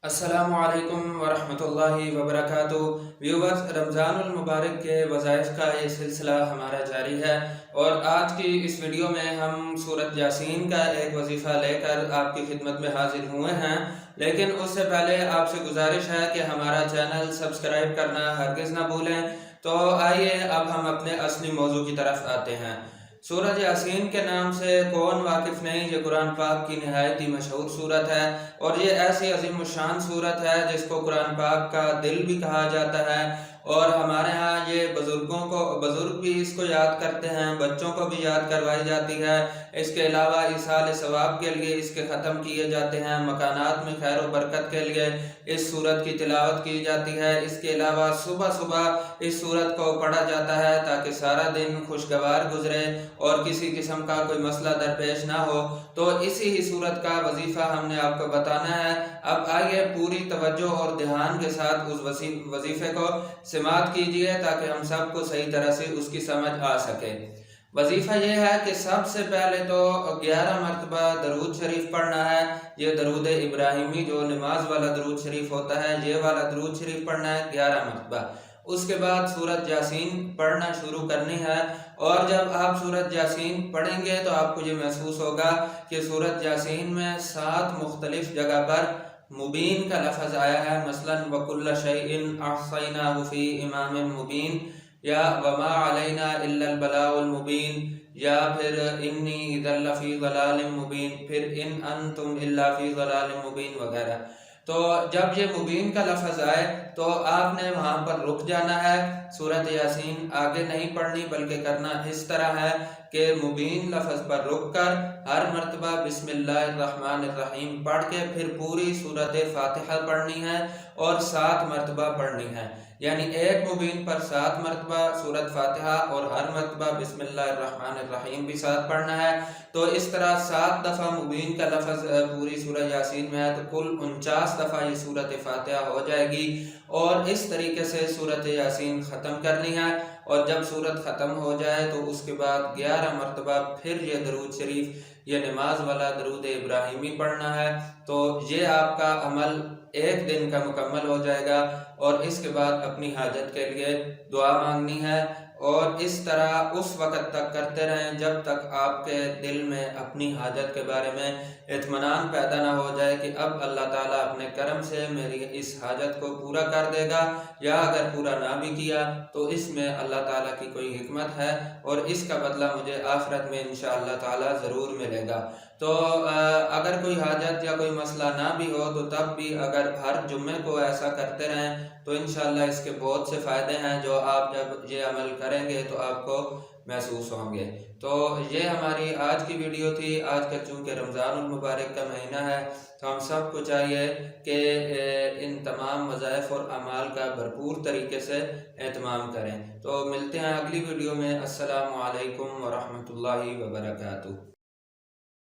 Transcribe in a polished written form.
अस्सलामु अलैकुम वरहमतुल्लाहि वबरकातुहू। व्यूवर्स, रमज़ान मुबारक के वज़ाइफ का ये सिलसिला हमारा जारी है और आज की इस वीडियो में हम सूरत यासीन का एक वजीफ़ा लेकर आपकी खिदमत में हाजिर हुए हैं। लेकिन उससे पहले आपसे गुजारिश है कि हमारा चैनल सब्सक्राइब करना हरगिज़ ना भूलें। तो आइए अब हम अपने असली मौजू की तरफ आते हैं। सूरत यासीन के नाम से कौन वाकिफ़ नहीं, ये कुरान पाक की नहायत ही मशहूर सूरत है और ये ऐसी अजीम शान सूरत है जिसको कुरान पाक का दिल भी कहा जाता है। और हमारे यहाँ ये बुज़ुर्ग भी इसको याद करते हैं, बच्चों को भी याद करवाई जाती है। इसके अलावा इसाल सवाब के लिए इसके ख़त्म किए जाते हैं, मकानात में खैर व बरकत के लिए इस सूरत की तिलावत की जाती है। इसके अलावा सुबह सुबह इस सूरत को पढ़ा जाता है ताकि सारा दिन खुशगवार गुजरे और किसी किस्म का कोई मसला दरपेश ना हो। तो इसी ही सूरत का वजीफ़ा हमने आपको बताना है। अब आइए पूरी तवज्जो और ध्यान के साथ उस वजीफ़े को समाअत कीजिए ताकि हम सबको सही तरह से उसकी समझ आ सके। वजीफ़ा यह है कि सबसे पहले तो 11 मरतबा दरूद शरीफ पढ़ना है। ये दरूद इब्राहिमी जो नमाज वाला दरूद शरीफ होता है, ये वाला दरूद शरीफ पढ़ना है 11 मरतबा। उसके बाद सूरत यासीन पढ़ना शुरू करनी है और जब आप सूरत यासीन पढ़ेंगे तो आपको ये महसूस होगा कि सूरत यासीन में 7 मुख्तलिफ जगह पर मुबीन का लफ्ज़ आया है। मसलन वकुल्ल शैइन अहसैनाहु फी इमामिन मुबीन, या वमा अलैना इल्लल बलाउल मुबीन, या फिर इन्नी इज़ल लफ़ी ज़लालिम मुबीन, फिर इन अंतुम इल्ला फ़ी ज़लालिम मुबीन वगैरह। तो जब ये मुबीन का लफ्ज़ आए तो आपने वहाँ पर रुक जाना है। सूरत यासीन आगे नहीं पढ़नी बल्कि करना इस तरह है कि मुबीन लफ्ज़ पर रुक कर हर मरतबा बिस्मिल्लाहिर्रहमानिर्रहीम पढ़ के फिर पूरी सूरत फातिहा पढ़नी है और 7 मरतबा पढ़नी है। यानी एक मुबीन पर 7 मरतबा सूरत फातिहा और हर मरतबा बिस्मिल्लाहिर्रहमानिर्रहीम भी 7 पढ़ना है। तो इस तरह 7 दफ़ा मुबीन का लफ्ज़ पूरी सूरह यासीन में है तो कुल 49 दफ़ा ये सूरत फातिहा हो जाएगी। और इस तरीके से सूरत यासीन ख़त्म करनी है और जब सूरत ख़त्म हो जाए तो उसके बाद 11 मरतबा फिर ये दरूद शरीफ, ये नमाज वाला दरूद इब्राहिमी पढ़ना है। तो ये आपका अमल एक दिन का मुकम्मल हो जाएगा और इसके बाद अपनी हाजत के लिए दुआ मांगनी है और इस तरह उस वक़्त तक करते रहें जब तक आपके दिल में अपनी हाजत के बारे में इत्मीनान पैदा ना हो जाए कि अब अल्लाह ताला अपने करम से मेरी इस हाजत को पूरा कर देगा, या अगर पूरा ना भी किया तो इसमें अल्लाह ताला की कोई हिकमत है और इसका बदला मुझे आखिरत में इंशाअल्लाह ताला ज़रूर मिलेगा। तो अगर कोई हाजत या कोई मसला ना भी हो तो तब भी अगर हर जुम्मे को ऐसा करते रहें तो इंशाअल्लाह इसके बहुत से फ़ायदे हैं जो आप जब ये अमल करेंगे तो आपको महसूस होंगे। तो ये हमारी आज की वीडियो थी। आज का चूँकि रमज़ान मुबारक का महीना है तो हम सब को चाहिए कि इन तमाम वज़ाइफ और अमाल का भरपूर तरीके से एहतमाम करें। तो मिलते हैं अगली वीडियो में। अस्सलामु अलैकुम वरहमतुल्लाहि वबरकातुहू।